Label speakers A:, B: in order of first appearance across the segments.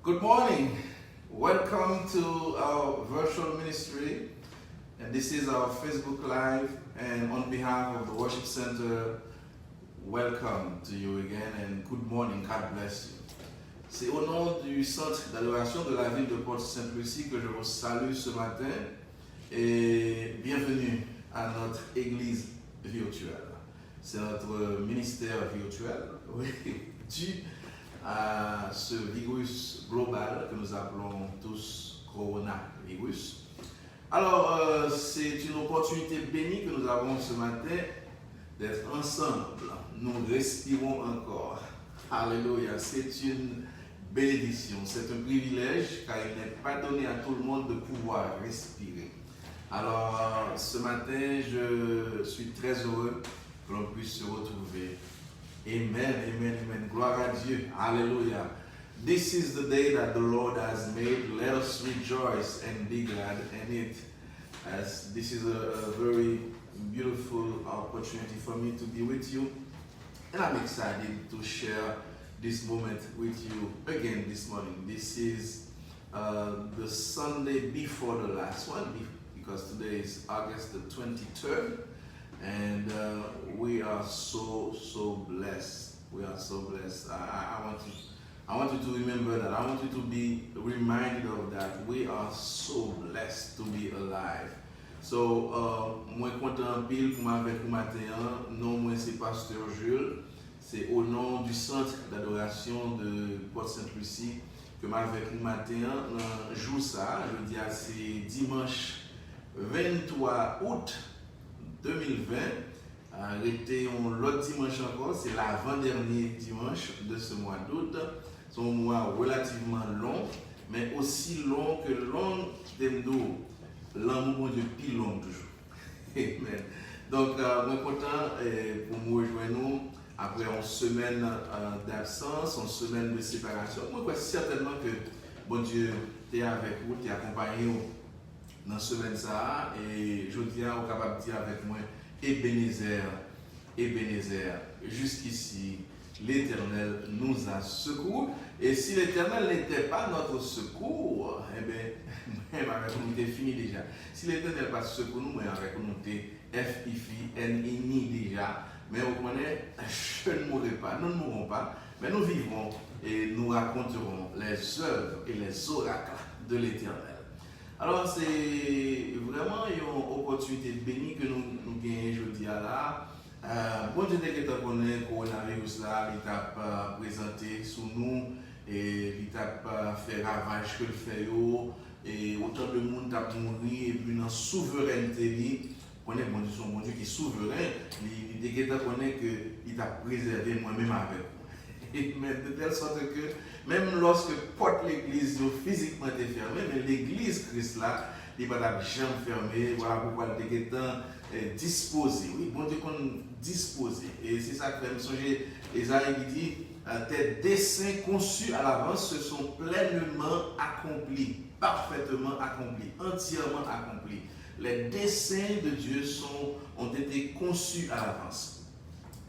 A: Good morning. Welcome to our virtual ministry. And this is our Facebook Live. And on behalf of the Worship Center, welcome to you again and good morning. God bless you. C'est au nom du centre d'adoration de la ville de Port-Sainte-Lucie que je vous salue ce matin et bienvenue à notre église virtuelle. C'est notre ministère virtuel, oui, dû à ce virus global que nous appelons tous coronavirus. Alors, c'est une opportunité bénie que nous avons ce matin d'être ensemble. Nous respirons encore. Alléluia, c'est une bénédiction, c'est un privilège car il n'est pas donné à tout le monde de pouvoir respirer. Alors, ce matin, je suis très heureux que l'on puisse se retrouver. Amen, amen, amen. Gloire à Dieu. Alléluia. This is the day that the Lord has made. Let us rejoice and be glad in it. As this is a very beautiful opportunity for me to be with you. And I'm excited to share this moment with you again this morning. This is the Sunday before the last one because today is August the 23rd. And we are so blessed. We are so blessed. I want you to remember that. I want you to be reminded of that. We are so blessed to be alive. So, moi content pile pour m'avec vous matin. Non, moi c'est Pasteur Jules. C'est au nom du centre d'adoration de Port-Sainte-Lucie que m'avec vous matin. Jour ça, je dis c'est dimanche 23 août 2020, arrêté l'autre dimanche encore, c'est l'avant-dernier dimanche de ce mois d'août. C'est un mois relativement long, mais aussi long que long d'Emdo. L'amour de plus long toujours. Amen. Donc, je suis content pour nous rejoindre après une semaine d'absence, une semaine de séparation. Moi, je crois certainement que bon Dieu est avec vous, est accompagné dans cette semaine ça et je dis à vous capable de dire avec moi Ebenezer, jusqu'ici l'Éternel nous a secours et si l'Éternel n'était pas notre secours, eh bien même avec nous était fini déjà. Si l'Éternel n'est pas secours nous, avec nous était FIFI déjà, mais vous connaissez, je ne mourrai pas, nous ne mourrons pas, mais nous vivrons et nous raconterons les œuvres et les oracles de l'Éternel. Alors, c'est vraiment une opportunité bénie que nous gagnons aujourd'hui là. Bon Dieu, dès que tu connais le coronavirus là, il t'a présenté sous nous et il t'a fait ravage que le fait et autant de monde t'a mouru et puis dans la souveraineté, connaît bon Dieu, son bon Dieu qui est souverain, dès que tu connais qu'il t'a préservé moi-même avec vous. Mais de telle sorte que même lorsque porte l'église physiquement est fermée, mais l'église Christ là, il va la jambe fermée, voilà pourquoi il est disposé. Oui, bon Dieu qu'on disposé. Et c'est ça que je me souviens, Isaïe dit, tes desseins conçus à l'avance se sont pleinement accomplis, parfaitement accomplis, entièrement accomplis. Les desseins de Dieu ont été conçus à l'avance.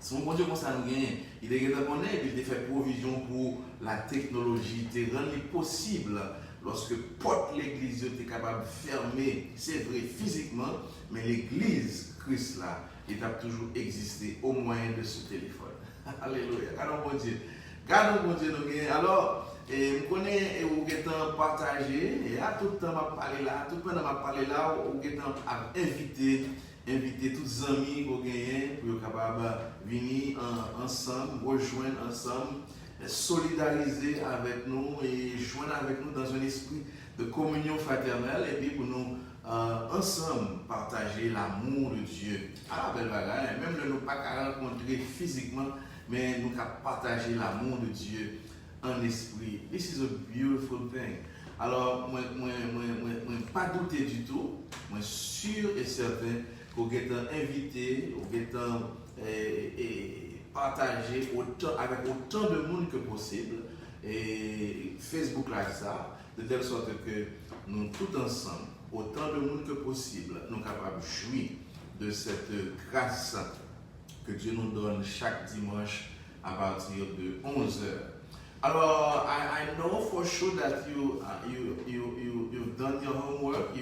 A: Si mon Dieu commence à nous gagner, il est reconnaît et il fait provision pour la technologie, il rend possible lorsque porte l'église est capable de fermer, c'est vrai physiquement, mais l'église Christ là, il a toujours existé au moyen de ce téléphone. Alléluia. Gardons mon Dieu. Gardons mon Dieu nous gagne. Alors, je connais où vous êtes partagé et à tout le temps m'a parlé là, tout le temps m'a parlé là, où vous êtes inviter tous les amis pour gagner, pour être capable de venir ensemble, rejoindre ensemble, solidariser avec nous et joindre avec nous dans un esprit de communion fraternelle et puis pour nous ensemble partager l'amour de Dieu. À la belle bagarre, même ne nous pas rencontrer physiquement, mais nous partager l'amour de Dieu en esprit. This is a beautiful thing. Alors, moi, pas douter du tout, moi sûr et certain que vous êtes invité, vous êtes partagé avec autant de monde que possible et Facebook Live ça, de telle sorte que nous tous ensemble, autant de monde que possible, nous sommes capables de jouir de cette grâce que Dieu nous donne chaque dimanche à partir de 11h. Alors, I know for sure that you've done your homework.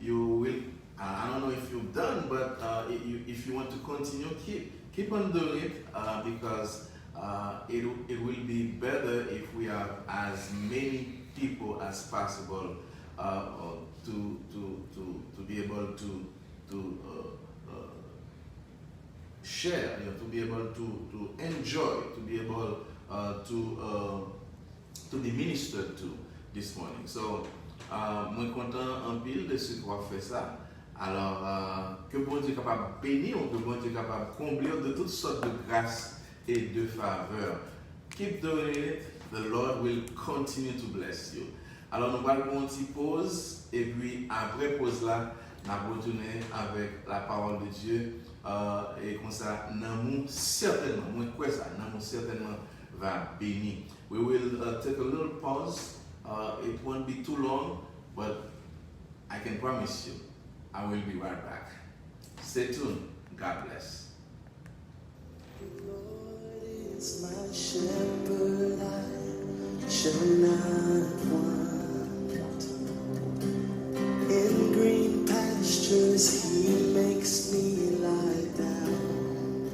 A: You will. I don't know if you've done, but if you want to continue, keep on doing it because it will be better if we have as many people as possible to be able to share, to be able to enjoy, to be able to be ministered to this morning. So, moi content en pile de ce qu'on fait ça. Alors, que bon Dieu est capable de bénir, que bon Dieu est capable de combler de toutes sortes de grâces et de faveurs. Keep doing it, the Lord will continue to bless you. Alors, nous allons une petite pause, et puis après pause là, nous allons retourner avec la parole de Dieu. Et comme ça, nous certainement, moi quoi ça, nous certainement va bénir. We will take a little pause. It won't be too long, but I can promise you, I will be right back. Stay tuned. God bless.
B: The Lord is my shepherd, I shall not want. In green pastures he makes me lie down.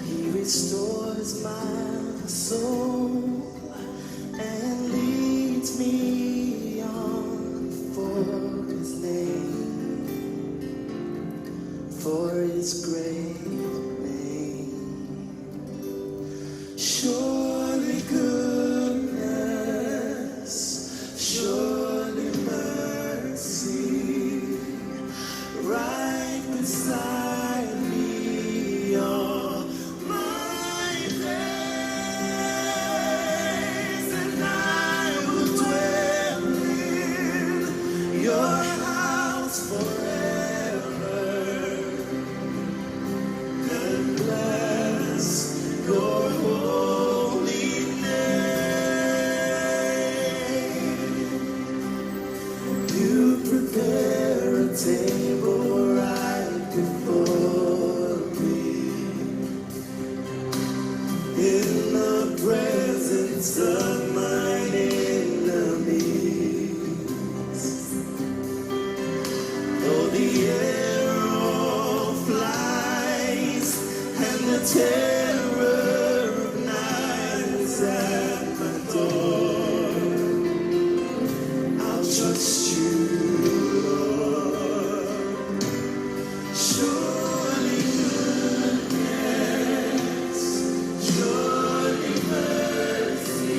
B: He restores my soul and leads me on for his name, for his great name. Surely goodness, surely mercy, right beside me all my days, and I will dwell in your house forever, and bless your holy name. You prepare a table right before me in the presence of mine enemies. Though the arrow flies and the terror of night is at my door, I'll trust you, Lord. Surely goodness, surely mercy,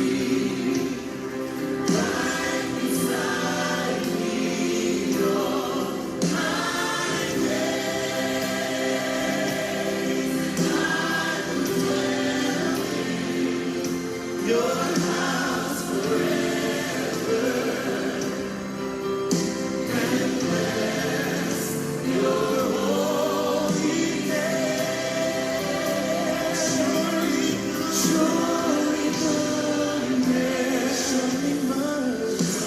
B: right beside me all my days, I will dwell in your house forever, and bless your holy name. Surely goodness, surely mercy,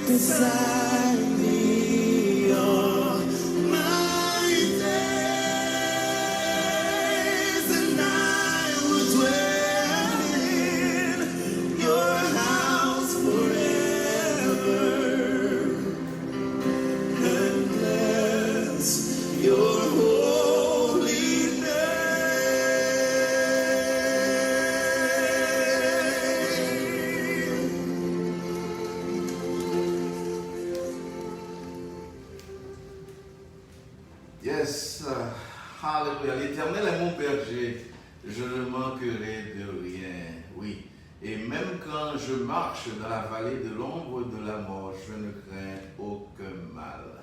B: beside me all my days, and I will dwell in your house forever and bless your holy name.
A: Yes, hallelujah. L'Éternel est mon berger, je ne manquerai de rien. Oui. Et même quand je marche dans la vallée de l'ombre de la mort, je ne crains aucun mal.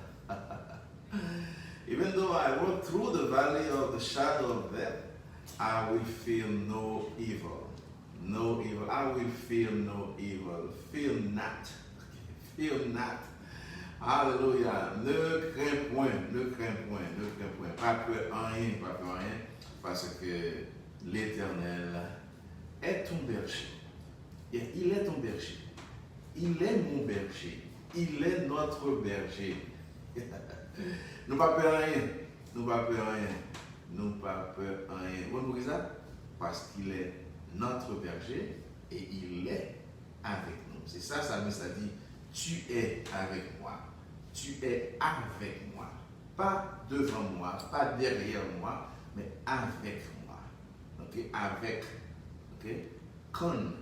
A: Even though I walk through the valley of the shadow of death, I will feel no evil. No evil. I will feel no evil. Feel not. Feel not. Alléluia. Ne crains point, ne crains point, ne crains point. Pas peur en rien, pas peur en rien, parce que l'Éternel est ton berger. Et il est ton berger. Il est mon berger. Il est notre berger. Nous pas peur en rien. Nous pas peur en rien. Nous pas peur en rien. Vous voyez ça? Parce qu'il est notre berger et il est avec nous. C'est ça, ça dit, tu es avec moi. Tu es avec moi. Pas devant moi, pas derrière moi, mais avec moi. Ok? Avec. Ok? Con.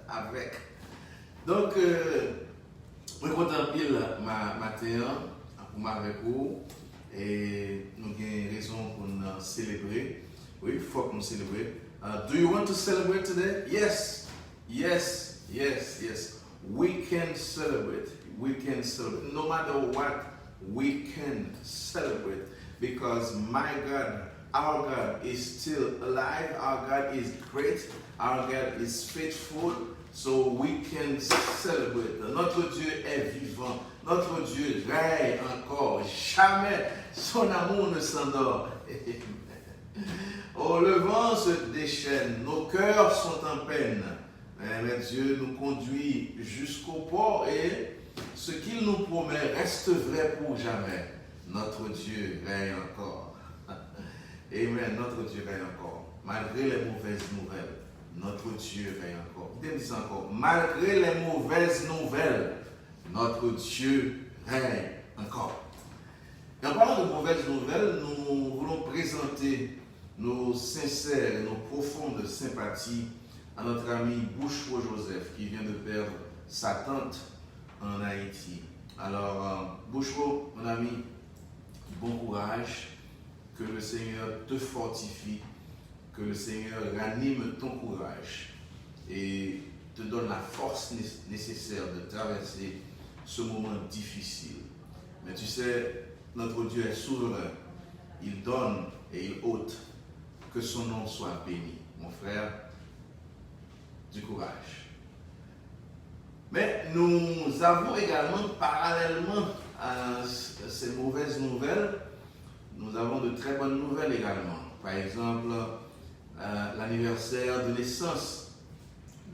A: Avec. Donc, je contemple ma matin pour avec vous et nous avons raison pour nous célébrer. Oui, il faut que nous célébrer. Do you want to celebrate today? Yes. Yes. Yes. Yes. We can celebrate. We can celebrate. No matter what, we can celebrate because my God, our God is still alive. Our God is great. Our God is faithful. So we can celebrate. Notre Dieu est vivant. Notre Dieu règne encore. Jamais son amour ne s'endort. Oh, le vent se déchaîne. Nos cœurs sont en peine. Mais Dieu nous conduit jusqu'au port et ce qu'il nous promet reste vrai pour jamais. Notre Dieu règne encore. Amen. Notre Dieu règne encore. Malgré les mauvaises nouvelles, notre Dieu règne encore. Je dis ça encore. Malgré les mauvaises nouvelles, notre Dieu règne encore. Et en parlant de mauvaises nouvelles, nous voulons présenter nos sincères et nos profondes sympathies à notre ami Bouchereau Joseph qui vient de perdre sa tante en Haïti. Alors, Bouchereau, mon ami, bon courage, que le Seigneur te fortifie, que le Seigneur ranime ton courage et te donne la force nécessaire de traverser ce moment difficile. Mais tu sais, notre Dieu est souverain, il donne et il ôte, que son nom soit béni. Mon frère, du courage. Mais nous avons également, parallèlement à ces mauvaises nouvelles, nous avons de très bonnes nouvelles également. Par exemple, l'anniversaire de naissance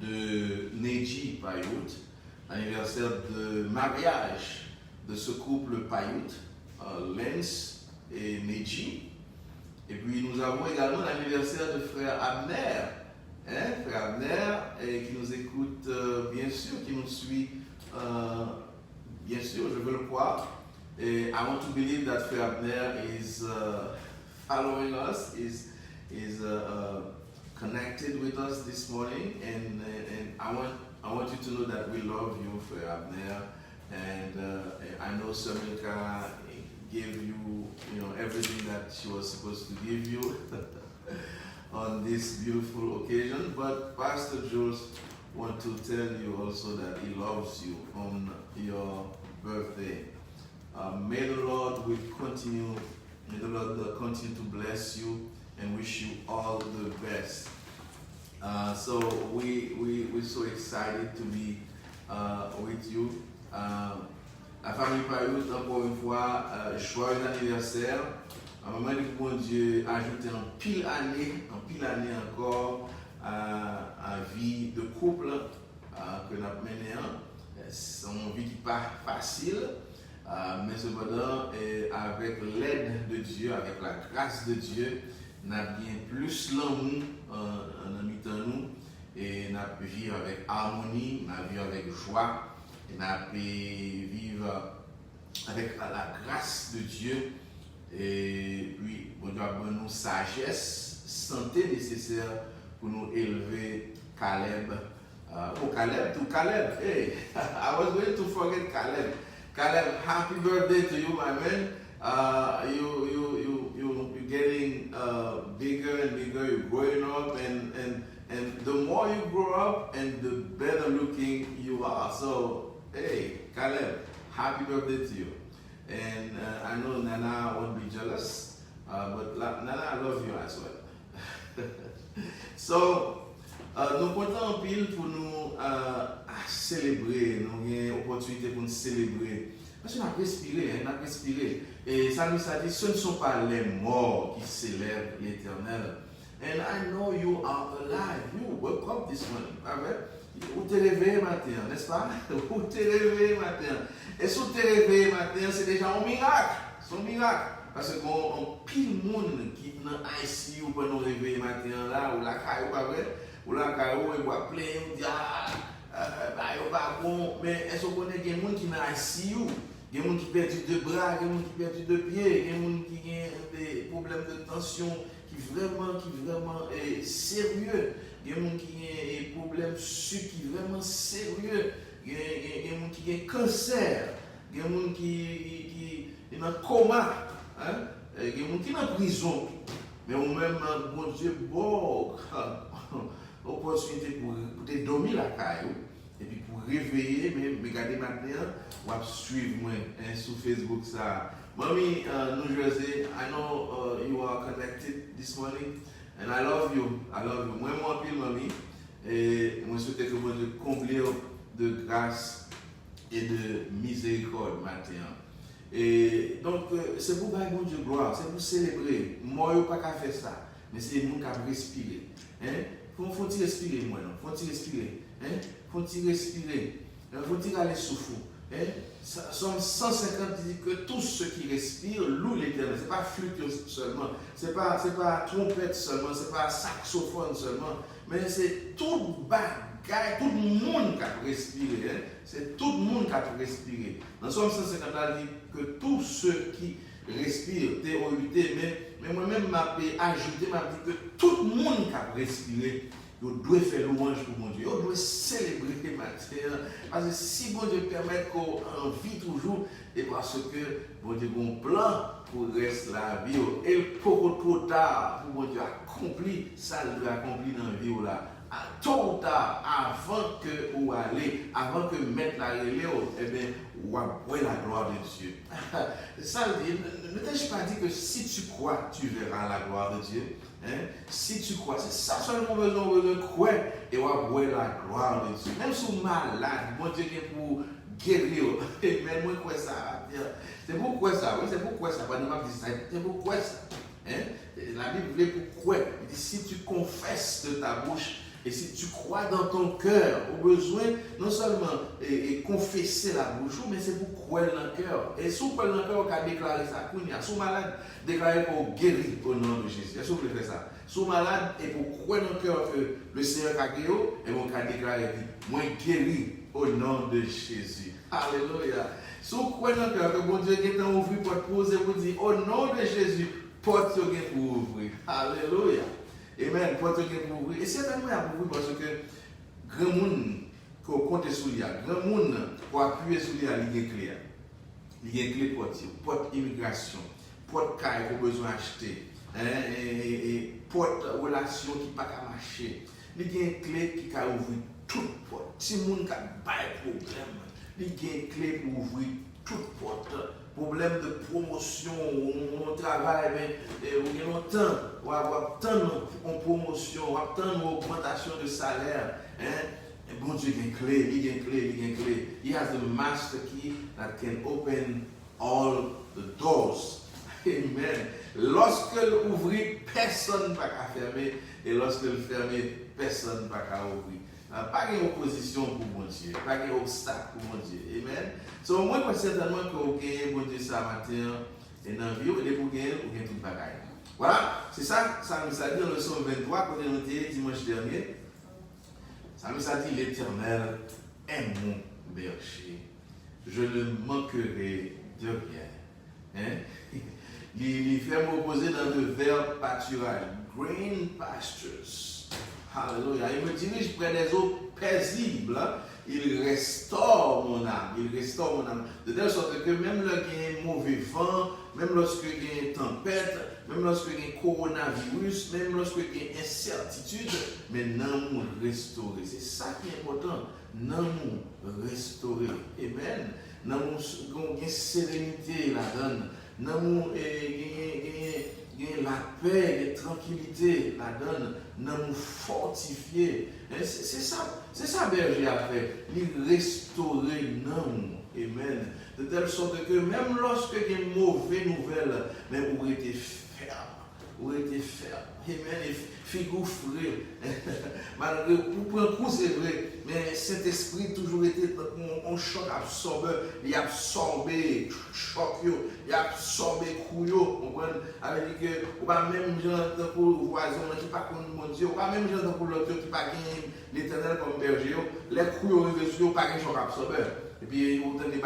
A: de Neji Payout, l'anniversaire de mariage de ce couple Payout, Lens et Neji. Et puis nous avons également l'anniversaire de frère Abner. Frère Abner, qui nous écoute, bien sûr, qui nous suit, bien sûr, je veux le croire. I want to believe that Frère Abner is following us, is connected with us this morning, and I want you to know that we love you, Frère Abner, and I know Samilka gave you, everything that she was supposed to give you. On this beautiful occasion, but Pastor Jules wants to tell you also that he loves you on your birthday. May the Lord continue to bless you and wish you all the best. So we're so excited to be with you. La famille Payout, encore une fois, joyeux anniversaire. À un moment où bon Dieu a ajouté en pile année encore à vie de couple que nous avons mené. C'est une vie qui pas facile, mais cependant, avec l'aide de Dieu, avec la grâce de Dieu, nous avons bien plus l'amour en imitant nous, et nous avons vivre avec harmonie, nous avons vivre avec joie, et nous avons vivre avec la grâce de Dieu, et puis, bon Dieu a donné nous sagesse, santé nécessaire pour nous élever Caleb. Caleb, hey, I was going to forget Caleb. Caleb, happy birthday to you, my man. You're getting bigger and bigger. You're growing up, and the more you grow up, and the better looking you are. So, hey, Caleb, happy birthday to you. And I know Nana won't be jealous, but Nana, I love you as well. So, nous comptons en pile pour nous célébrer, nous avons une opportunité pour nous célébrer. Parce qu'on a respiré, Et ça nous a dit, ce ne sont pas les morts qui célèbrent l'Éternel. And I know you are alive. You woke up this morning. Vous te réveillez matin, n'est-ce pas? Vous te réveillez matin. Et si vous te réveillez matin, c'est déjà un miracle. C'est un miracle. Parce qu'on pile de monde qui est dans ICU pour nous réveiller matin là, ou la caillou, pas vrai? Ou la caillou, il va plaindre, il dit il va bon. Mais est-ce qu'on connaît des gens qui sont dans ICU? Il y a des gens qui perdent deux bras, il y a des gens qui perdent deux pieds, il y a des gens qui ont des problèmes de tension qui vraiment sérieux. Il y a des gens qui ont des problèmes sucre qui vraiment sérieux. Il y a des gens qui ont cancer. Il y a des gens qui sont dans le coma. Il y a des gens qui sont en prison. Mais au même bon Dieu, bon, opportunité pour te dormir la caillou. Et puis pour réveiller, mais regardez maintenant, on va suivre moi sur Facebook ça. Mommy, New Jersey, I know you are connected this morning, and I love you. Moi, moi, pile, mommy, et moi souhaite que vous comblez de grâce et de miséricorde matin. Et donc, c'est pour bailler mon Dieu gloire, c'est pour célébrer. Moi, je ne peux pas faire ça, mais c'est nous qui avons respiré. Faut-il respirer, moi, non? Faut-il respirer? Faut-il respirer? Faut-il aller souffler? Somme 150 dit que tous ceux qui respirent louent l'Éternel. Ce n'est pas flûte seulement, ce n'est pas trompette seulement, ce n'est pas saxophone seulement, mais c'est tout bagaille, tout le monde qui a respiré. C'est tout le monde qui a respiré. Dans Somme 150, il dit que tous ceux qui respirent, T-O-U-T, mais moi-même, je ajouté, je dit que tout le monde qui a respiré, il doit faire louange pour mon Dieu. Il doit célébrer matin. Parce que si mon Dieu permet qu'on vit toujours, et parce que mon Dieu a un plan pour rester la vie. Et pour trop tard, pour mon Dieu accomplir ça, il doit accomplir dans la vie. Tôt ou tard, avant que vous allez, avant que mettre la relève, eh bien, vous avez la gloire de Dieu. Ça veut dire, ne t'ai-je pas dit que si tu crois, tu verras la gloire de Dieu. Si tu crois, c'est ça seulement besoin de croire et vous avez la gloire de Dieu. Même si vous êtes malade, mon Dieu est pour guérir. Mais moi, quoi ça? C'est pourquoi ça, oui, c'est pourquoi ça. Pas de ma vie, c'est pourquoi ça. La Bible veut pourquoi. Il dit, si tu confesses de ta bouche, et si tu crois dans ton cœur, au besoin, non seulement confesser la bouche, mais c'est pour croire dans le cœur. Et si vous croyez dans le cœur, vous avez déclaré ça. Si vous êtes malade, déclarez pour guérir au nom de Jésus. Est-ce que vous pouvez faire ça? Si vous êtes malade, et pour croire dans le cœur que le Seigneur a guéri, et vous avez déclaré, moi guéri au nom de Jésus. Alléluia. Si vous croyez dans le cœur que bon Dieu est en ouvrir pour poser, vous dites, au nom de Jésus, porte pour ouvrir. Alléluia. Amen, pour ouvrir. Et certainement, il y a pour ouvrir parce que grand monde qui compte sur lui, grand monde qui appuyer sur lui, il y a une clé. Il y a une clé porte immigration, porte caille pour besoin d'acheter, et porte relation qui ne peut pas marcher. Il y a une clé qui peut ouvrir toute porte. Si le monde a pas de problème, il y a une clé pour ouvrir toute porte. Problème de promotion, on travaille, on a longtemps, on va attendre une promotion, on va attendre une augmentation de salaire. Et bon Dieu, il y a une clé, il y a une clé, il y a une clé. He has the master key that can open all the doors. Amen. Lorsque l'ouvrir, personne ne va fermer. Et lorsque le fermer, personne ne va ouvrir. pas d'opposition pour mon Dieu, pas d'obstacle pour mon Dieu. Amen. So, moi, je pense certainement que vous gagnez bon Dieu ça matin et dans la vie, et pour gagner, vous gagnez toute bagaille. Voilà, c'est ça, ça nous a dit dans le psaume 23, quand on était dimanche dernier. Ça nous a dit l'Éternel est mon berger, je ne manquerai de rien. Hein? Il fait m'opposer dans de verts pâturages, green pastures. Alléluia. Il me dirige près des eaux paisibles. Il restaure mon âme. Il restaure mon âme. De telle sorte que même lorsqu'il y a un mauvais vent, même lorsqu'il y a une tempête, même lorsqu'il y a un coronavirus, même lorsqu'il y a une incertitude, mais non restauré. C'est ça qui est important. Non restauré. Amen. Non une sérénité là-dedans. Non la paix, la tranquillité là-dedans. Non fortifié. C'est ça berger a fait. Il restaurer non. Amen. De telle sorte que même lorsque il y a une mauvaise nouvelle, même vous êtes ferme. Vous êtes ferme. Amen. Figure frais. Malgré vous prenez un coup, c'est vrai. Mais cet esprit toujours été un choc absorbeur. Il a absorbé choc, il a absorbé couillot. Vous comprenez? Avec que vous pas même gens pour le voisin qui pas contre mon Dieu. Vous pas même gens pour l'autre qui pas gagné l'Éternel comme berger. Les couillots arrivent sur pas un choc absorbeur. Et puis, vous entendez,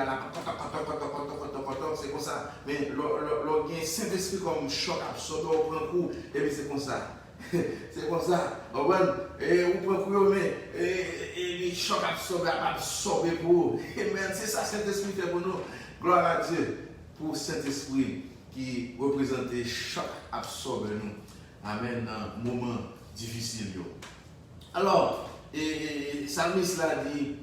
A: c'est comme ça. Mais il y a un Saint-Esprit comme choc absorbeur, on prend un coup, et puis c'est comme ça. C'est comme ça. Et vous prenez un coup, et le choc absorbeur absorbé pour vous. C'est ça, Saint-Esprit fait pour nous. Gloire à Dieu pour Saint-Esprit qui représente le choc absorbeur nous. Amen, dans un moment difficile. Alors, Salmiste l'a dit,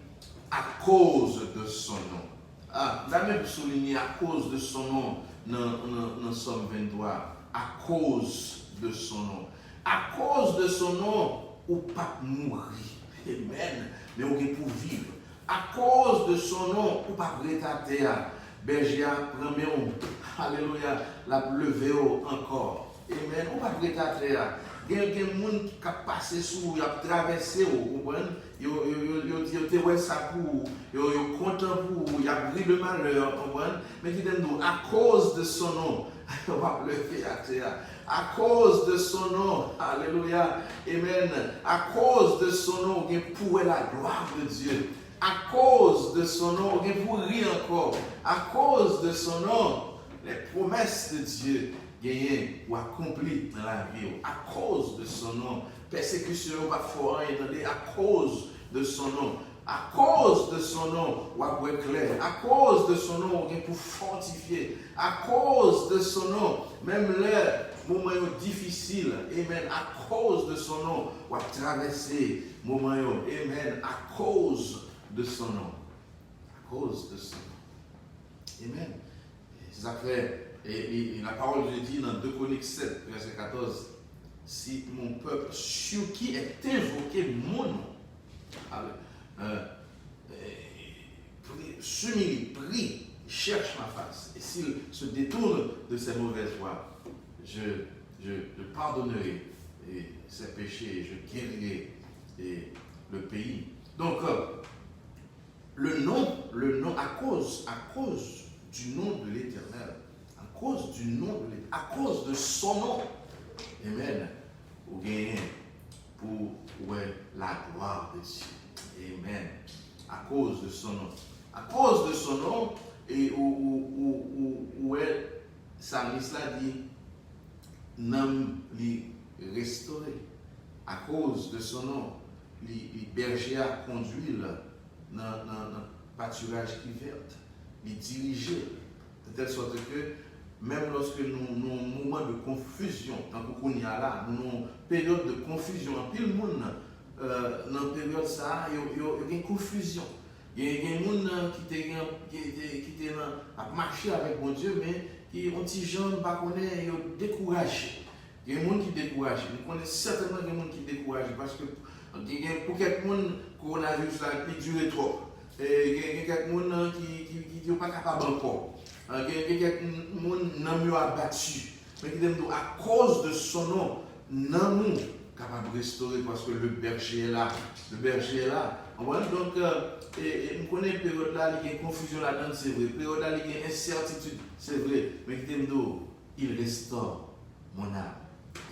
A: à cause de son nom. Là même souligné à cause de son nom dans Somme 23. À cause de son nom. À cause de son nom, ou pas mourir. Amen. Mais on est pour vivre. À cause de son nom, ou pas rétater. Berger premier alléluia, la lever encore. Amen. Ou pas rétater. Il y a des gens qui passent sous, qui ont traversé, vous comprenez? Ils ont ça pour, ils sont contents pour, ils ont pris le malheur, vous comprenez? Mais qui disent nous, à cause de son nom, on va lever à terre. À cause de son nom, alléluia, amen. À cause de son nom, on pour la gloire de Dieu. À cause de son nom, on pour rire encore. À cause de son nom, les promesses de Dieu gagné ou accompli dans la vie à cause de son nom. Persécution pas fort entendez à cause de son nom. À cause de son nom, ou à clair. À cause de son nom, on est pour fortifier. À cause de son nom, même les moments difficiles, amen. À cause de son nom, ou à traverser moments, amen. À cause de son nom. À cause de son nom. Amen. Ça fait. Et la parole de Dieu dans 2 Chroniques 7, verset 14, si mon peuple sur qui est invoqué mon nom, s'humilie, prie, cherche ma face, et s'il se détourne de ses mauvaises voies, je pardonnerai ses péchés, je guérirai le pays. Donc, le nom, à cause du nom de l'Éternel, à cause du nom de l'Éternel, à cause de son nom, amen, vous gagnez pour la gloire de Dieu, amen, à cause de son nom. À cause de son nom, et où est, Salmiste l'a dit, nom li restauré. À cause de son nom, les bergers a conduit dans le pâturage qui vert, les diriger, de telle sorte que même lorsque nous avons un moment de confusion, tant qu'on y a là, nous avons une période de confusion, puis le monde, dans la période ça, il y a une confusion. Il y a des gens qui ont marché avec mon Dieu, mais qui ont des gens qui ont découragé. Il y a des gens qui découragent. Nous connaissons certainement des gens qui découragent parce que pour quelqu'un, le coronavirus a duré trop. Il y a quelqu'un qui n'est pas capable encore. Il y a quelqu'un qui n'a pas abattu. Mais qui dit à cause de son nom, nous capable de restaurer parce que le berger est là. Le berger est là. Donc, on connaît la période là, il y a une confusion là-dedans, c'est vrai. La période là, il y a une incertitude, c'est vrai. Mais il restaure mon âme.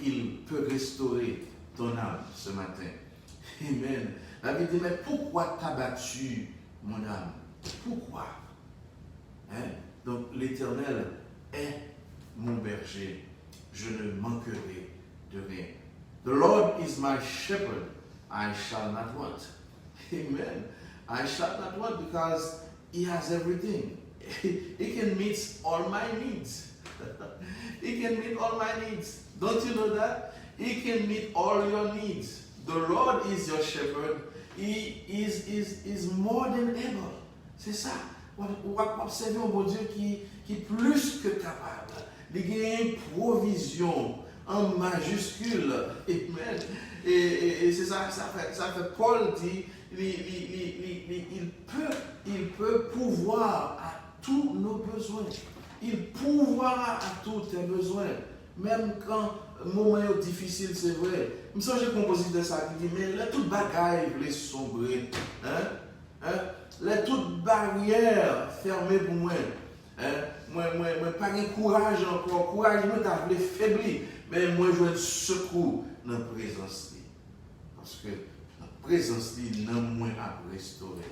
A: Il peut restaurer ton âme ce matin. Amen. La Bible dit, mais pourquoi t'as battu mon âme? Pourquoi? Hein? Donc, l'Éternel est mon berger. Je ne manquerai de rien. The Lord is my shepherd. I shall not want. Amen. I shall not want because He has everything. He can meet all my needs. He can meet all my needs. Don't you know that? He can meet all your needs. The Lord is your shepherd. He is more than able. C'est ça. On va observer un bon Dieu qui est plus que capable. Il y a une provision en majuscule. Amen. Et c'est ça, ça fait Paul dit, il peut pouvoir à tous nos besoins. Il pourvoira à tous tes besoins. Même quand le moment est difficile, c'est vrai. Je me sens que j'ai composé de ça qui dit, mais là, toute bagaille voulait sombrer. Là, toute barrière fermée pour moi. Moi, pas de courage encore. Courage, moi, t'as voulu faiblir. Mais moi, je veux secours dans la présence. Parce que la présence n'a moins à restaurer.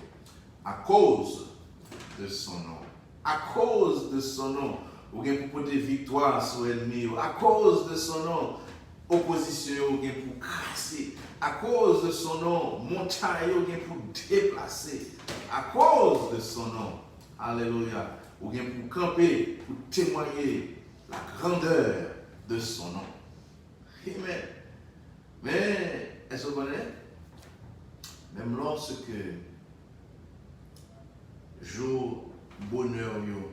A: À cause de son nom. À cause de son nom. Vous avez pour des victoires sur l'ennemi. À cause de son nom, opposition, vous avez pour casser. À cause de son nom, montagne, vous avez pour déplacer. À cause de son nom, alléluia, vous avez pour camper, pour témoigner la grandeur de son nom. Amen. Mais, est-ce que vous connaissez? Même lorsque jour bonheur yo,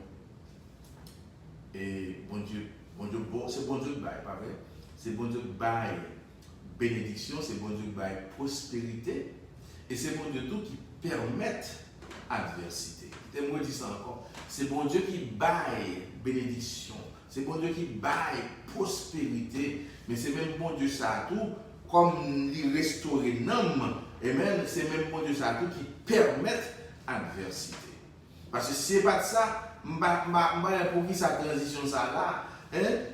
A: et bon Dieu, c'est bon Dieu qui baille, pas vrai? C'est bon Dieu qui baille bénédiction, c'est bon Dieu qui baille prospérité, et c'est bon Dieu tout qui permet adversité. Et moi je dis ça encore. C'est bon Dieu qui baille bénédiction, c'est bon Dieu qui baille prospérité, mais c'est même bon Dieu ça tout, comme il restaure l'âme, et même c'est même bon Dieu ça tout qui permet adversité. Parce que si ce n'est pas ça, pour qui sa transition ça là,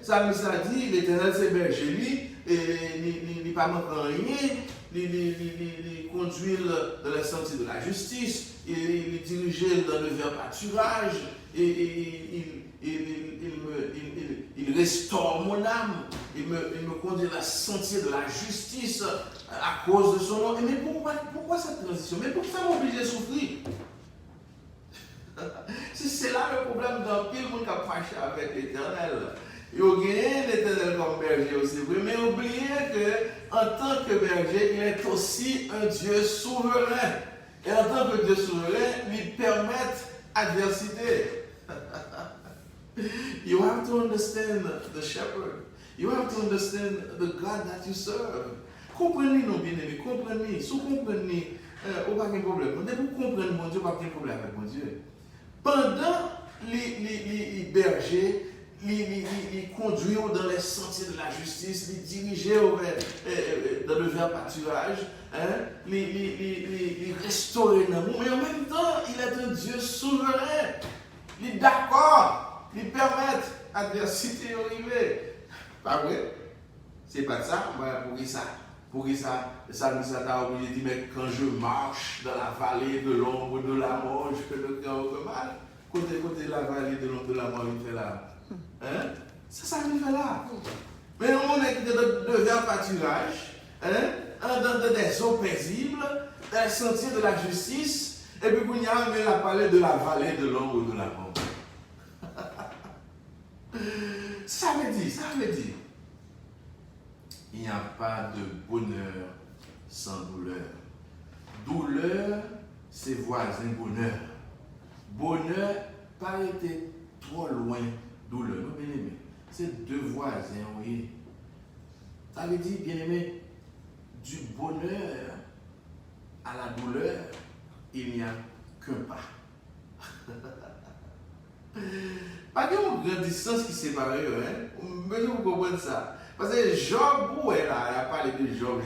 A: ça dit, l'Éternel c'est berger, il n'est pas manquant rien, il conduit dans les sentiers de la justice, il dirige dans le vert pâturage, il restaure mon âme, il me conduit dans les sentiers de la justice à cause de son nom. Mais pourquoi cette transition? Mais pourquoi ça m'oblige à souffrir? C'est là le problème d'un pile monde qui a fâché avec l'Éternel. Il a gagné l'Éternel comme berger aussi. Mais oubliez qu'en tant que berger, il est aussi un Dieu souverain. Et en tant que Dieu souverain, il permet adversité. You have to understand the shepherd. You have to understand the God that you serve. Comprenez nos bien-aimés, comprenez. Si vous comprenez, vous n'avez pas de problème. Dès que vous comprenez mon Dieu, vous n'avez pas de problème avec mon Dieu. Pendant les bergers, les conduisent dans les sentiers de la justice, les diriger dans le vert pâturage, les restaurer dans l'amour. Mais en même temps, il est un Dieu souverain. Il est d'accord, il permet l'adversité d'arriver. Pas vrai? C'est pas ça, pour ça, le psalmiste a obligé de dire, mais quand je marche dans la vallée de l'ombre de la mort, je fais le cœur au mal. Côté la vallée de l'ombre de la mort, il fait là. C'est ça qu'il fait là. Mais on est dans le vert pâturage, dans des eaux paisibles, dans les sentiers de la justice, et puis il y a la parlé de la vallée de l'ombre de la mort. Ça veut dire. Il n'y a pas de bonheur sans douleur. Douleur, c'est voisin bonheur. Bonheur, pas été trop loin. Douleur, non, bien aimé. C'est deux voisins, oui. Ça veut dire, bien aimé, du bonheur à la douleur, il n'y a qu'un pas. Pas qu'il y a une grande distance qui sépare eux, hein? Mais vous comprenez ça. Parce que Job, où est là? Il a parlé de Job.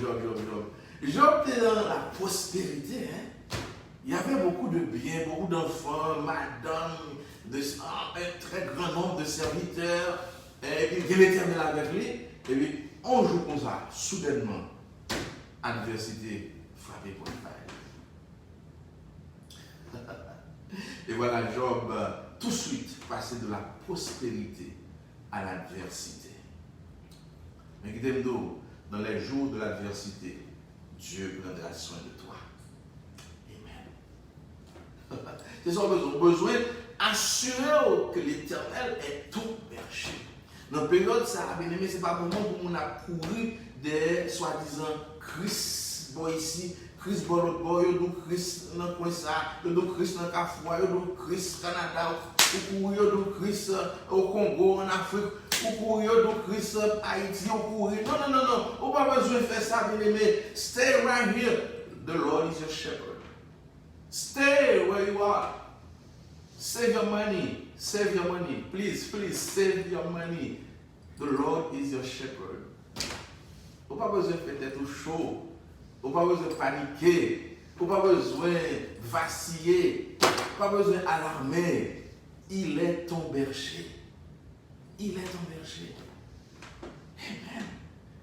A: Job était dans la prospérité. Hein? Il y avait beaucoup de biens, beaucoup d'enfants, madame, un très grand nombre de serviteurs. Et puis, il y a l'Éternel avec lui. Et puis, on joue comme ça, soudainement. Adversité frappée pour le faille. Et voilà, Job, tout de suite, passé de la prospérité à l'adversité. Mais écoutez-moi, dans les jours de l'adversité, Dieu prendra soin de toi. Amen. C'est ça besoin assurer que l'Éternel est tout berger. Dans la période, ça, bien aimé, ce n'est pas le moment où on a couru des soi-disant Christ, bon ici, Christ bon l'autre bord, Christ dans le coin ça, Christ dans le Carrefour, Christ au Canada, ou Christ au Congo, en Afrique, ou Christ Haïti, ou non, on n'a pas besoin de faire ça, bien aimé. Stay right here. The Lord is your shepherd. Stay where you are. Save your money. Save your money. Please, save your money. The Lord is your shepherd. On n'a pas besoin de faire tête chaud. On n'a pas besoin de paniquer. On n'a pas besoin de vaciller. On n'a pas besoin d'alarmer. Il est ton berger. Il est ton berger. Amen.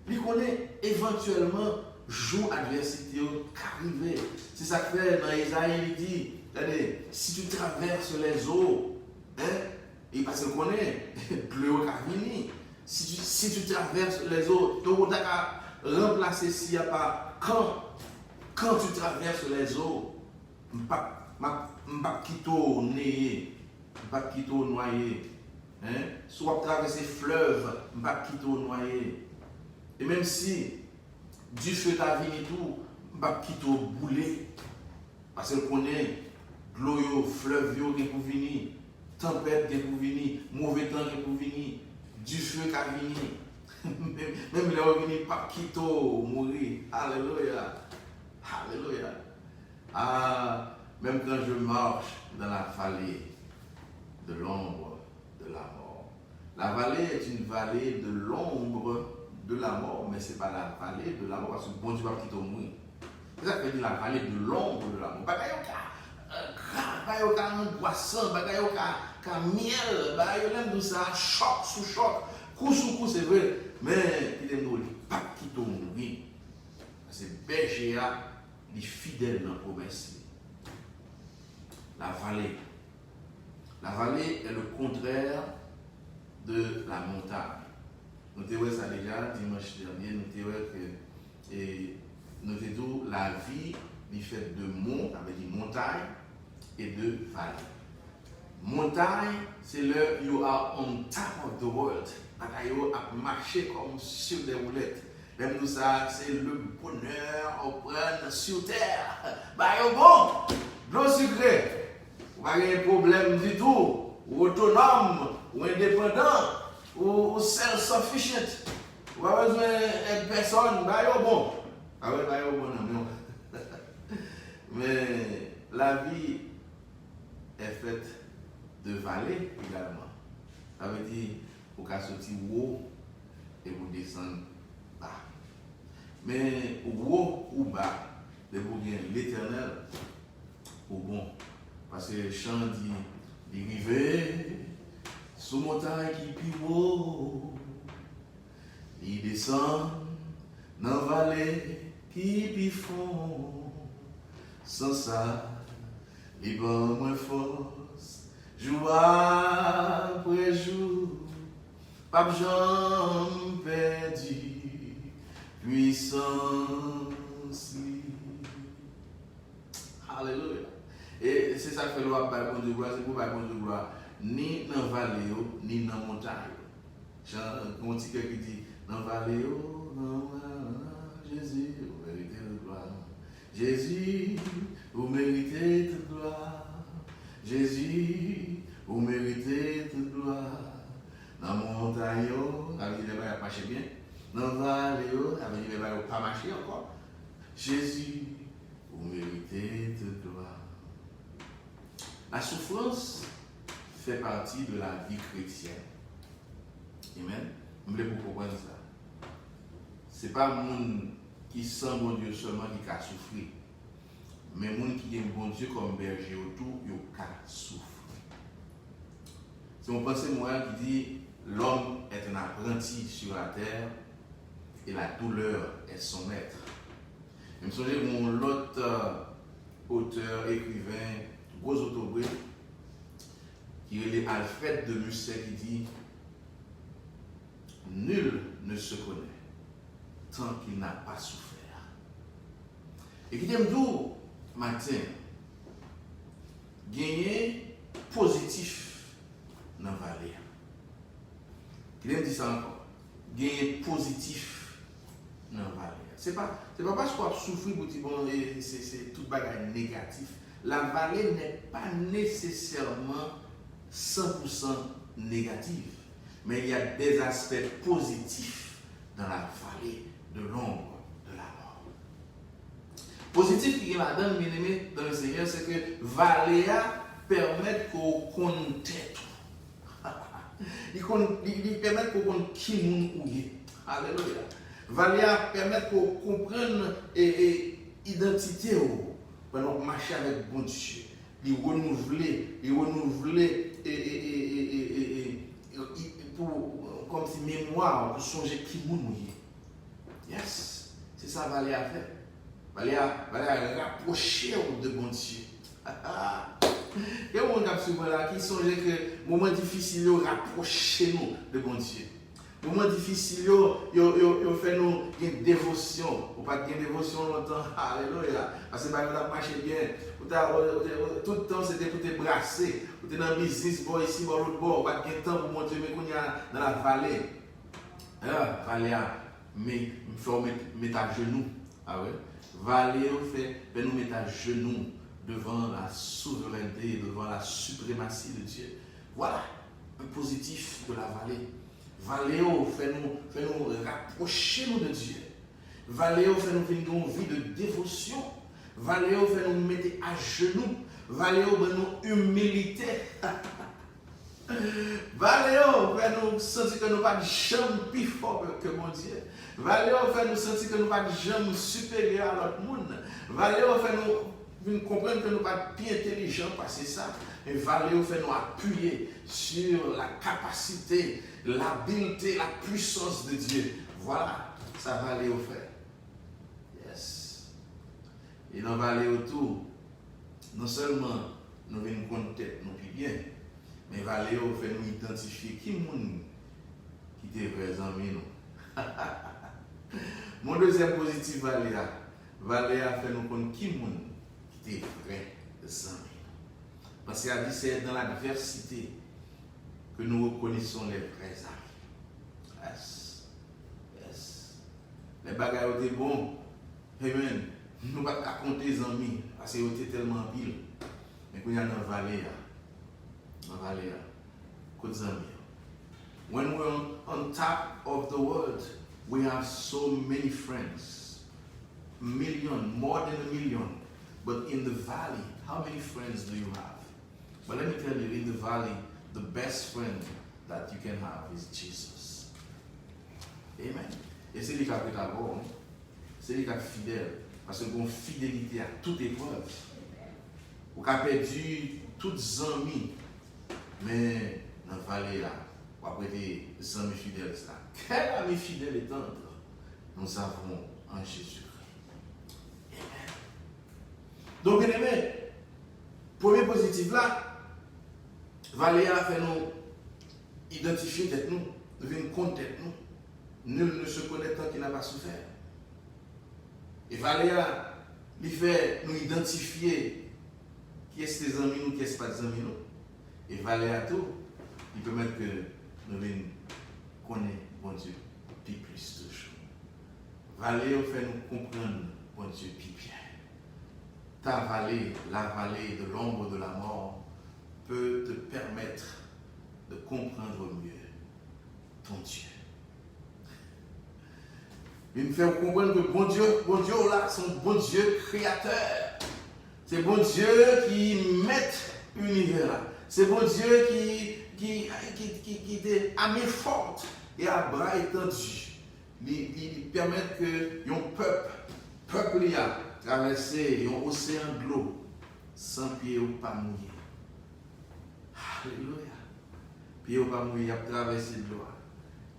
A: Il connaît éventuellement jour adversité qu'arriver. C'est ça que fait dans Isaïe, il dit, regardez, si tu traverses les eaux, hein, et parce qu'on connaît, l'eau qui vient. Si tu traverses les eaux, donc on t'a remplacé s'il n'y a pas quand tu traverses les eaux, pas quitter noyer, hein, soit traverser fleuve, pas quitter noyer. Et même si du feu t'a venu tout, pas quitter bouler, parce qu'on est l'eau, fleuve qui pour venir, tempête qui pour venir, mauvais temps qui pour venir, du feu qui a venu. Même les organis pas quitter mourir. Alléluia. Alléluia. Ah, même quand je marche dans la vallée de l'ombre de la mort. La vallée est une vallée de l'ombre de la mort, mais ce n'est pas la vallée de la mort parce que bon Dieu va quitter mourir. C'est ça que dit la vallée de l'ombre de la mort. Bagayo ka un poisson, bagayo ka miel, bagayo l'aime tout ça, choc sous choc, coup sous coup, c'est vrai. Mais il est pas qui tombe, oui. C'est berger, il est fidèle dans la promesse. La vallée. La vallée est le contraire de la montagne. Nous avons vu ça déjà dimanche dernier. Nous avons vu que la vie est faite de monts, avec des montagnes et de vallées. Montagne, c'est là you are on top of the world. You a marché comme sur des roulettes. Même tout ça, c'est le bonheur au prendre sur terre. Bah, bon, l'eau sucrée, pas de problème du tout. Ou autonome, ou indépendant, ou self-sufficient. Pas besoin de personne, bah, bon. Ah ouais, bah, bon, non. Mais la vie est faite de vallées également. Ça veut dire, vous pouvez sortir haut et vous descendre bas. Mais haut ou bas, vous bien l'Éternel ou bon. Parce que le chant dit, river sous montagne qui plus haut, il descend dans la vallée qui plus fond. Sans ça, il va moins force, jour après jour. Pape Jean perdu, puissance. Alléluia. Et c'est ça que fait le roi par bon de gloire, c'est pour par bon de gloire, ni dans la vallée, ni dans la montagne. Quand on dit qui dit, dans la vallée, Jésus, vous méritez de gloire. Jésus, vous méritez de gloire. Jésus, vous méritez de gloire. Dans la montagne, avec les balles marcher bien. Dans la vallée, avec les balles pas marcher encore. Jésus, vous méritez de gloire. La souffrance fait partie de la vie chrétienne. Amen. Vous voulez vous comprendre ça? c'est pas monde qui sent bon Dieu seulement qui a souffrir. Mais monde qui aime bon Dieu comme berger autour, il a souffrir. C'est mon pensée moi qui dit l'homme est un apprenti sur la terre et la douleur est son maître. Je me souviens de mon autre auteur, écrivain, gros autobré, qui est Alfred de Musset qui dit nul ne se connaît tant qu'il n'a pas souffert. Et qui t'aime tout matin, gagner positif dans la vallée. Qui t'aime dire ça encore, gagner positif dans la vallée. C'est pas parce qu'on souffre pour dire bon, c'est tout bagage négatif. La vallée n'est pas nécessairement 100% négative, mais il y a des aspects positifs dans la vallée de l'ombre de la mort. Positif qui est là-dedans, bien aimé, dans le Seigneur, c'est que vallée permet qu'on compte tout. Il permet qu'on compte qui nous est. Alléluia. Vallée permet qu'on comprenne l'identité pour nous marcher avec bon Dieu. Il renouveler pour comme si mémoire pour songer qui nous est. Yes, c'est ça Vallée a fait. Vallée a rapproché de bon Dieu. Il y a un monde souvent là qui songe que moment difficile rapprocher nous de bon Dieu. Moment difficile, yo fait nous une dévotion. Ou pas de dévotion longtemps. Alléluia. Parce que ça marche bien. Tout le temps, c'était pour te brasser. Pour te dans le business, bon, ici, bon, l'autre bord. Pas de temps pour mon Dieu, mais qu'on y a dans la vallée. Vallée, mais il faut mettre à genoux. Ah ouais? Vallée, fait nous mettre à genoux devant la souveraineté, devant la suprématie de Dieu. Voilà un positif de la vallée. Valéo fait nous rapprocher nous de Dieu. Valéo fait nous vivre une vie de dévotion. Valéo fait nous mettre à genoux. Valéo fait nous humilité. Valéo fait nous sentir que nous pas de jambe plus fort que mon Dieu. Valéo fait nous sentir que nous pas de jambe supérieure à l'autre monde. Valéo fait nous comprendre que nous pas plus intelligents parce que ça. Et Valéo fait nous appuyer sur la capacité, l'habileté, la puissance de Dieu. Voilà, ça Valéo fait. Yes. Et dans Valéo tout, non seulement nous venons connaître nous plus bien, mais Valéo fait nous identifier qui monde qui était présent nous. Mon deuxième positif Valéo fait nous connaître qui monde qui était vrai de sang. Parce qu'il a dit c'est dans l'adversité que nous reconnaissons les vrais amis. Yes. Yes. Les bagages étaient bons. Amen. Nous ne pouvons pas compter les amis parce qu'ils étaient tellement pile. Mais quand il y a dans la vallée, côté amis. When we're on top of the world, we have so many friends. More than a million. But in the valley, how many friends do you have? But let me tell you, in the valley, the best friend that you can have is Jesus. Amen. Et c'est lui qui a pris d'abord, c'est lui qui est fidèle, parce que bon fidélité à toute épreuve. Vous avez perdu toutes les amis, mais dans la vallée là, vous avez des amis fidèles. Quel ami fidèle et tendre nous avons en Jésus-Christ. Amen. Donc, bien aimé, premier positif là, Vallée a fait nous identifier tête nous, deviner compte tête nous. Nul ne se connaît tant qu'il n'a pas souffert. Et Vallée a fait nous identifier qui est ses amis nous, qui est pas des amis nous. Et Vallée a tout, il permet que nous connaissons bon Dieu plus toujours. Vallée fait nous comprendre bon Dieu plus bien. Ta vallée, la vallée de l'ombre de la mort, peut te permettre de comprendre mieux ton Dieu. Il me fait comprendre que bon Dieu là, c'est un bon Dieu créateur. C'est bon Dieu qui met l'univers là. C'est bon Dieu qui était à main forte et à bras étendus. il permet que un peuple a traversé un océan de l'eau sans pied ou pas mouillé. Alléluia. Pied ou pas mouillé, il a traversé de l'eau.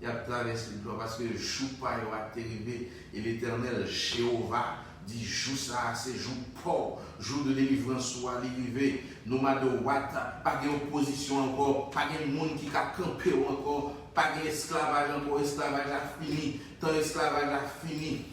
A: Il a traversé de l'eau parce que le jour pas a arrivé et l'Éternel Jéhovah dit jour ça, c'est jour pauvre, jour de délivrance soit arrivé. Nous de Wata, pas d'opposition encore, pas de monde qui a campé encore, pas d'esclavage encore, esclavage a fini, tant esclavage a fini,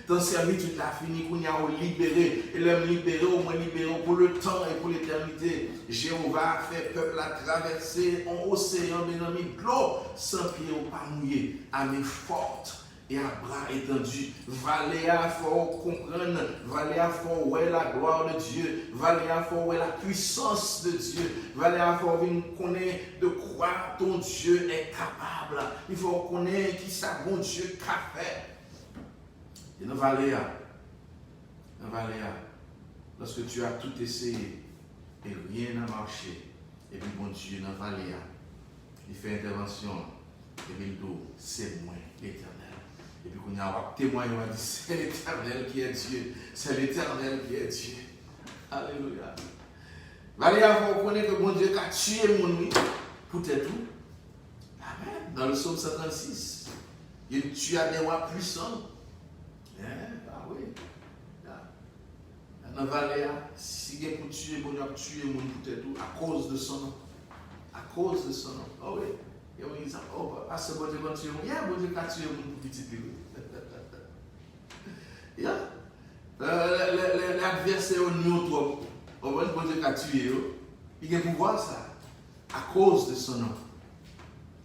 A: tant servitude a fini, qu'on y a libéré, et l'homme libéré, au moins libéré pour le temps et pour l'éternité. Jéhovah a fait peuple à traverser un océan, mais non, de l'eau, sans pied ou pas mouillé, à main forte. Et à bras étendus, valet à fort comprendre, valet à fort où est la gloire de Dieu, valet à fort où est la puissance de Dieu, valet à fort venir connaître de quoi ton Dieu est capable. Il faut connaître qui ça bon Dieu qu'a fait. Et dans valet lorsque tu as tout essayé et rien n'a marché, et puis bon Dieu dans valet il fait intervention et puis il dit c'est moi l'Éternel. Et puis, qu'on a témoigné, on a dit c'est l'Éternel qui est Dieu. C'est l'Éternel qui est Dieu. Alléluia. Valéa, vous connaissez que bon Dieu a tué mon nuit pour tout. Amen. Dans le psaume 136, il tue à des rois puissants. Ah oui. Dans Valéa, si il y a pour tuer, bon Dieu a tué mon nuit pour tout à cause de son nom. À cause de son nom. Ah oui. Et on dit ça, oh, parce que bon Dieu a tué mon nuit. Il y a bon Dieu qui a tué mon nuit pour petit peu. L'adversaire au niveau trop. Au moins, bon Dieu qui a tué, il a pouvoir ça. À cause de son nom.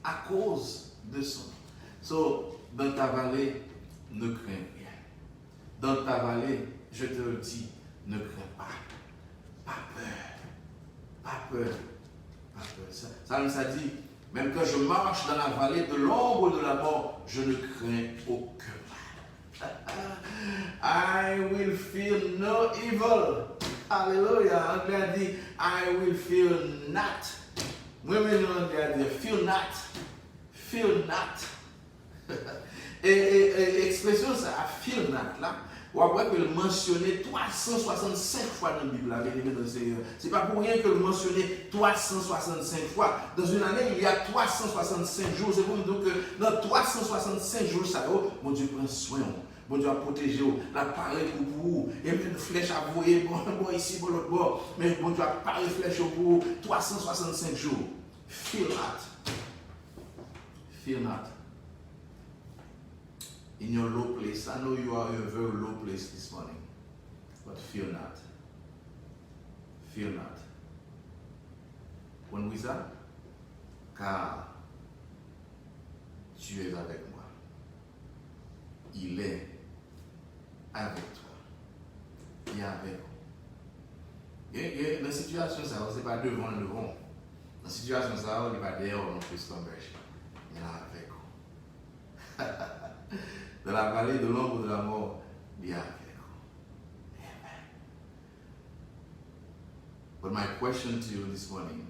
A: À cause de son nom. So, dans ta vallée, ne crains rien. Dans ta vallée, je te le dis, ne crains pas. Pas peur. Pas peur. Pas peur. Ça dit, même quand je marche dans la vallée de l'ombre de la mort, je ne crains aucun mal. I will feel no evil. Alléluia. Anglais a dit, I will feel not. Moi-même, Anglais a dit, feel not. Feel not. et expression ça, feel not, là. Ou après que le mentionner 365 fois dans la Bible, c'est pas pour rien que le mentionner 365 fois. Dans une année, il y a 365 jours. C'est pour nous dire que dans 365 jours, ça, mon Dieu prend soin. Bon Dieu a protégé, l'appareil pour vous, et même une flèche à vous, bon ici, bon l'autre bord, mais bon Dieu a parlé flèche pour vous, 365 jours. Fear not. Fear not. In your low place, I know you are in a very low place this morning, but fear not. Fear not. When we say, car tu es avec moi. Il est avec toi. Il est avec vous. Et dans la situation, ça, ce n'est pas devant. Dans la situation, ça, on n'est pas derrière, on fait ce qu'on veut. Il est avec vous. Dans la vallée de l'ombre de la mort, il est avec vous. Amen. But my question to you this morning,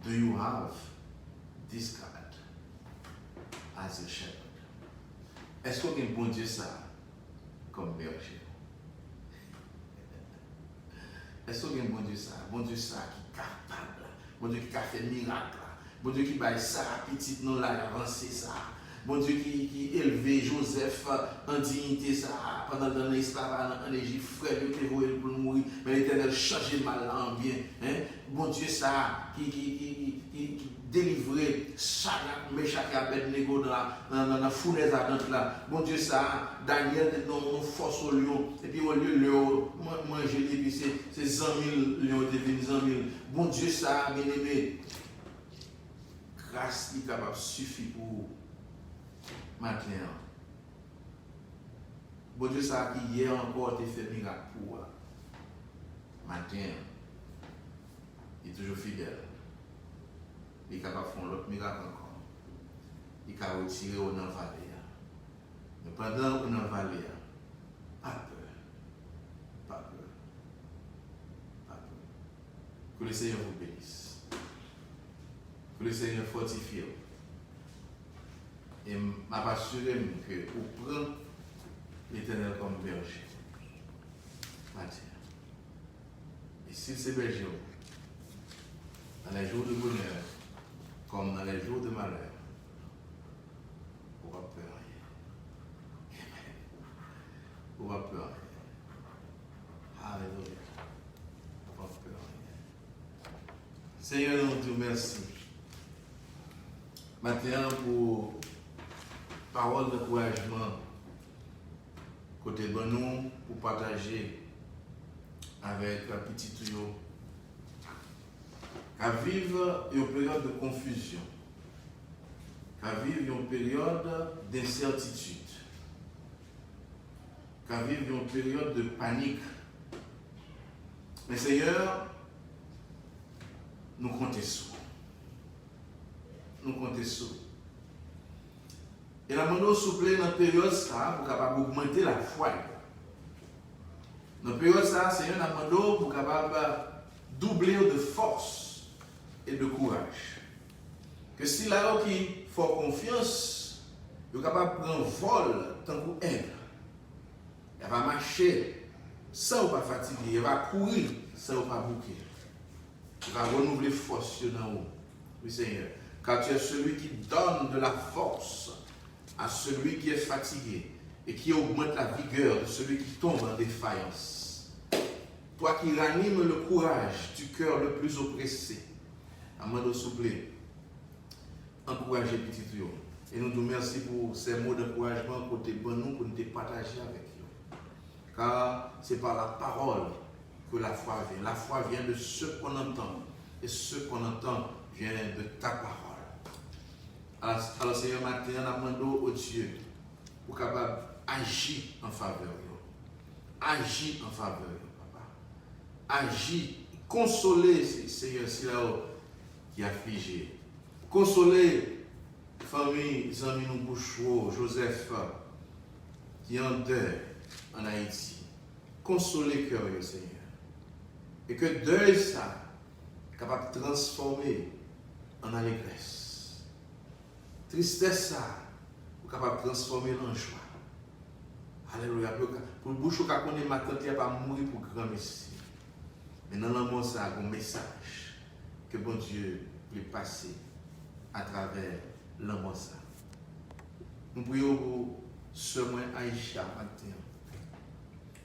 A: do you have this God as your shepherd? Est-ce qu'on a un bon Dieu ça comme berger? Est-ce qu'on a un bon Dieu ça? Bon Dieu ça qui est capable, bon Dieu qui a fait miracle, bon Dieu qui baille ça, petit non là, avancé ça. Bon Dieu qui élevé Joseph en dignité ça pendant l'esclavage en Égypte, frère Dieu qui voulait pour mourir, mais l'Éternel changeait mal en bien. Bon Dieu ça qui délivrer Shadrach, Meshach et Abednego dans la fournaise ardente là. Bon Dieu ça, Daniel dans force au lion, et puis au lieu de lion, manger, et puis c'est 100 000 lions devenus 100 000. Bon Dieu ça, bien aimé, grâce qui est capable suffit pour maintenant. Bon Dieu ça qui hier encore t'a fait miracle pour matin. Il est toujours fidèle. Il est capable de faire l'autre miracle encore. Il est capable de retirer au dans la vallée. Mais pendant qu'on est dans la vallée, pas peur. Pas peur. Pas peur. Que le Seigneur vous bénisse. Que le Seigneur fortifie. Et m'a assuré que vous prenez l'Éternel comme berger. Matin. Et si c'est berger, dans les jours de bonheur, comme dans les jours de malheur, vous n'aurez peur rien. Vous n'aurez peur rien. Alléluia. Vous n'aurez peur rien. Seigneur, nous te remercions. Maintenant, pour parole d'encouragement, côté de nous, pour partager avec un petit tuyau, qu'à vivre une période de confusion, qu'à vivre une période d'incertitude, qu'à vivre une période de panique. Mais Seigneur, nous comptons sur. Nous comptons sur. Et la demande souple dans la période ça pour capable augmenter la foi. Dans la période ça, Seigneur, la demande pour capable doubler de force et de courage. Que si là qui faut confiance, il est capable de prendre vol tant qu'on aide. Il va marcher sans pas fatiguer, il va courir sans pas bouquer. Il va renouveler force dans vous. Oui Seigneur. Car tu es celui qui donne de la force à celui qui est fatigué et qui augmente la vigueur de celui qui tombe en défaillance. Toi qui ranimes le courage du cœur le plus oppressé, Amando souple, encouragez petit Dieu. Et nous te remercions pour ces mots d'encouragement côté bon nous pour nous partager avec vous. Car c'est par la parole que la foi vient. La foi vient de ce qu'on entend. Et ce qu'on entend vient de ta parole. Alors Seigneur, matin, on demande au Dieu pour capable agir en faveur. Agir en faveur, papa. Agir, consoler, Seigneur, si là qui a figé. Consoler famille, amis, nous Bouchou, Joseph, qui est en deuil en Haïti. Consoler cœur, Seigneur. Et que deuil, ça, capable de transformer en allégresse. Tristesse, ça, vous capable de transformer en joie. Alléluia. Pour le bouche, qu'on connaît ma tante, il n'y a pas mourir pour grand messie. Mais dans l'amour, ça a un message que bon Dieu peut passer à travers l'amour. Nous prions pour ce mois Aïcha matin.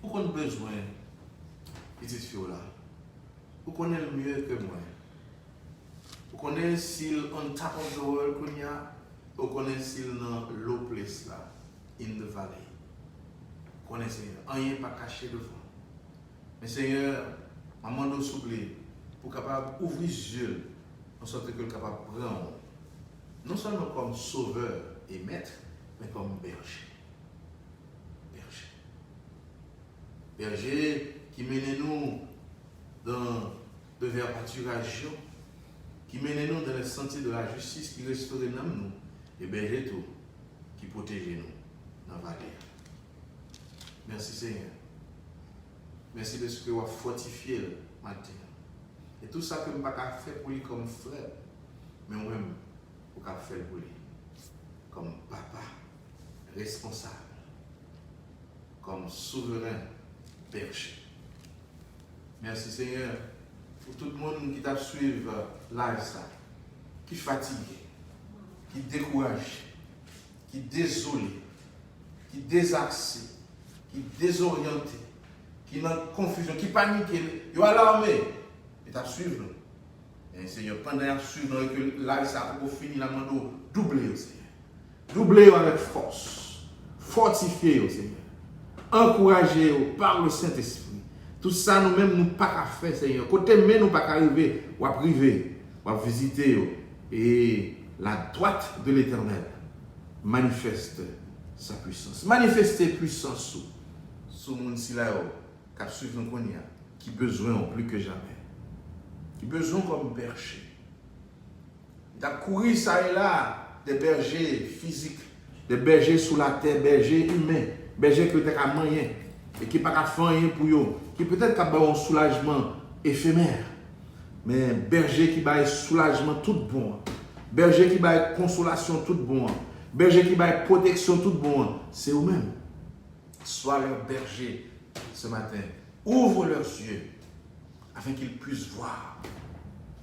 A: Pourquoi nous avons besoin de petite fille là? Vous connaissez mieux que moi. Vous connaissez s'il on top of the world qu'on y a. Vous connaissez s'il dans low place là, in the valley. Vous connaissez, rien pas caché devant. Mais Seigneur, maman nous souple pour capable ouvrir les yeux, en sorte que le capable prendre, non seulement comme sauveur et maître, mais comme berger. Berger. Berger qui mène nous dans le vers pâturage, qui mène nous dans le sentier de la justice, qui restaure nous, et berger tout, qui protège nous dans la vallée. Merci Seigneur. Merci parce que vous avez fortifié le matin. Et tout ça que je ne peux pas faire pour lui comme frère, mais moi-même, je peux faire pour lui comme papa, responsable, comme souverain, berger. Merci Seigneur pour tout le monde qui t'a suivi live ça, qui est fatigué, qui est découragé, qui est désolé, qui est désaxé, qui est désorienté, qui est dans confusion, qui est paniqué, qui est alarmé, et t'a suivi. Et Seigneur, pendant que tu suivi, live ça pour finir la main, doubler au Seigneur. Doubler avec force, fortifier au Seigneur, encourager par le Saint-Esprit. Tout ça, nous-mêmes, nous pas qu'à faire, Seigneur. Côté mais nous pas qu'à arriver, ou à priver, ou à visiter. Et la droite de l'Éternel manifeste sa puissance. Manifester puissance sous mon silao, qui suivre nous qui besoin plus que jamais. Qui besoin comme berger. Il a couru ça et là, des bergers physiques, des bergers sous la terre, bergers humains, bergers qui ont un moyen et qui n'ont pas faire rien pour eux, qui peut-être ont un soulagement éphémère, mais berger qui ont un soulagement tout bon, berger qui ont une consolation tout bon, Berger qui baille protection tout bon, c'est eux-mêmes. Sois leur berger ce matin. Ouvre leurs yeux afin qu'ils puissent voir,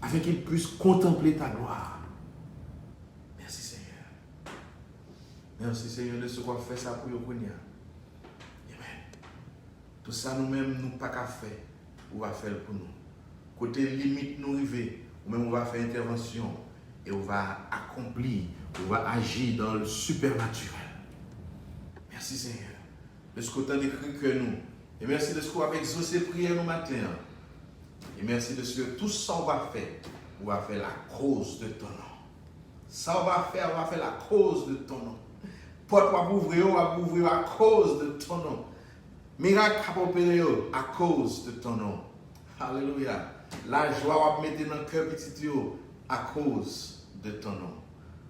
A: afin qu'ils puissent contempler ta gloire. Merci Seigneur. Merci Seigneur de ce qu'on fait ça pour nous. Amen. Tout ça nous-mêmes, nous pas qu'à faire, on va faire pour nous. Côté limite nous arriver, ou même on va faire intervention et on va accomplir, on va agir dans le supernaturel. Merci Seigneur. De ce qu'on a décrit que nous. Et merci de ce qu'on a exaucé prière nous matin. Et merci de ce que tout ça on va faire la cause de ton nom. Ça on va faire la cause de ton nom. Porte va ouvrir à cause de ton nom. Miracle va opérer à cause de ton nom. Alléluia. La joie va mettre dans le cœur petit à cause de ton nom.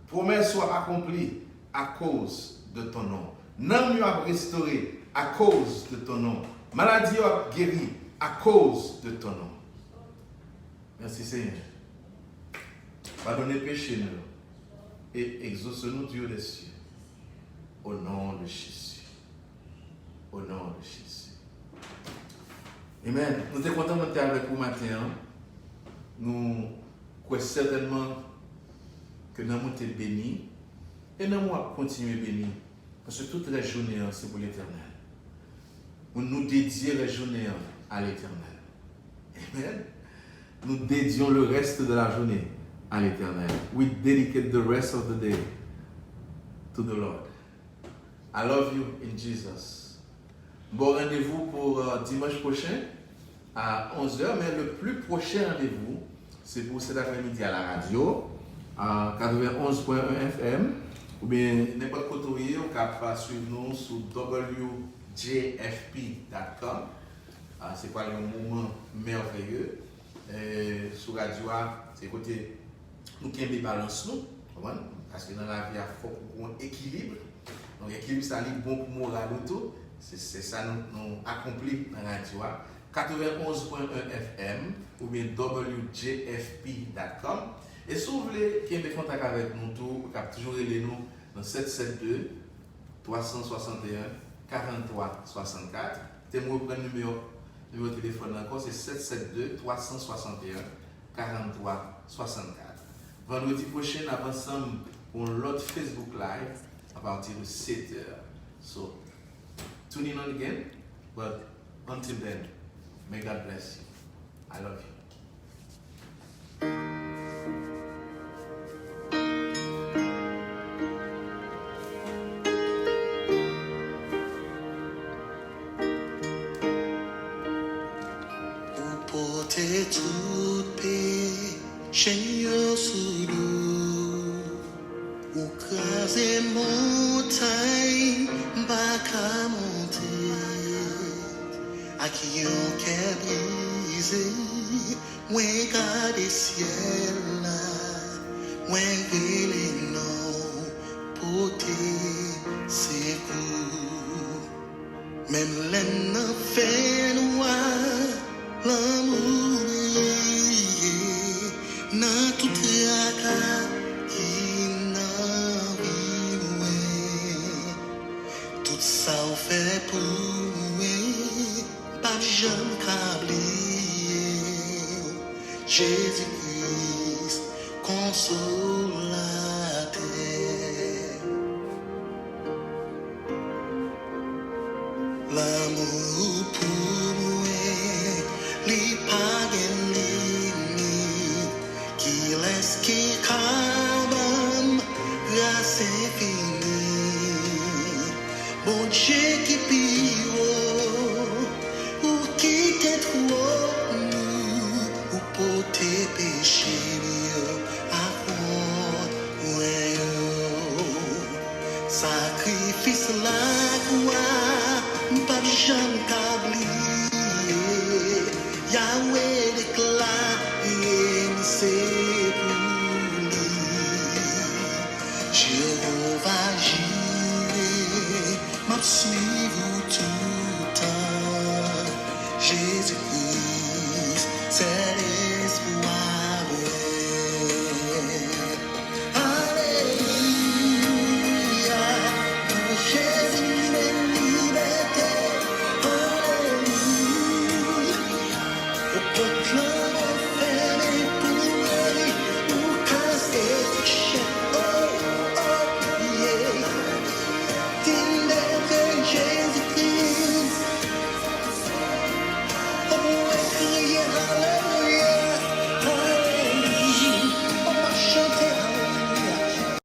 A: Promesse soit accomplie à cause de ton nom. Nom va restauré à cause de ton nom. Maladie va guéri à cause de ton nom. Merci Seigneur. Pardonnez péché nous et exauce-nous Dieu des cieux. Au nom de Jésus. Au nom de Jésus. Amen. Nous sommes contents d'être avec vous matin. Nous croyons certainement que nous sommes bénis et nous allons continuer bénis. Parce que toute la journée, c'est pour l'éternel. Nous dédions la journée à l'éternel. Amen. Nous dédions le reste de la journée à l'éternel. We dedicate the rest of the day to the Lord. I love you in Jesus. Bon rendez-vous pour dimanche prochain à 11h, mais le plus prochain rendez-vous, c'est pour cet après-midi à la radio, à 91.1 FM, ou bien n'importe quoi où vous pouvez suivre nous sur wjfp.com. C'est pas le moment merveilleux. Sur radio, c'est côté nous qui aimons balance nous, parce que dans la vie, il faut qu'on équilibre. Donc l'équilibre, ça est bon pour le moral tout. C'est ça nous accomplit dans la radio. 91.1 FM ou bien wjfp.com. Et si vous voulez qu'il y ait des contacts avec nous, vous pouvez toujours aider nous dans 772 361 43 64. C'est moi prendre le numéro de téléphone encore, c'est 772 361 43 64. Vendredi prochain, on va ensemble pour l'autre Facebook Live à partir de 7h. So, tune in on again, but until then, may God bless you. I love you.
B: Tout péché sous l'eau, ou craser montagne, bas monter, à qui on quer briser, oué garder ciel là, oué les noms, poter c'est vous, même l'en fait noir. L'amour n'a tout tracas qui n'a vie, tout ça on fait pour nous, pas jamais câblé. Jésus-Christ consolateur, l'amour pour nous. Les païens limite qui laisse qui cabam grâce infinie. Bon Dieu qui pire ou qui t'est trop nous ou pour tes péchés à fond ouais sacrifice la croix pas jamais câblé. Yahweh déclare, c'est pour lui. Jéhovah, j'y m'a suivi.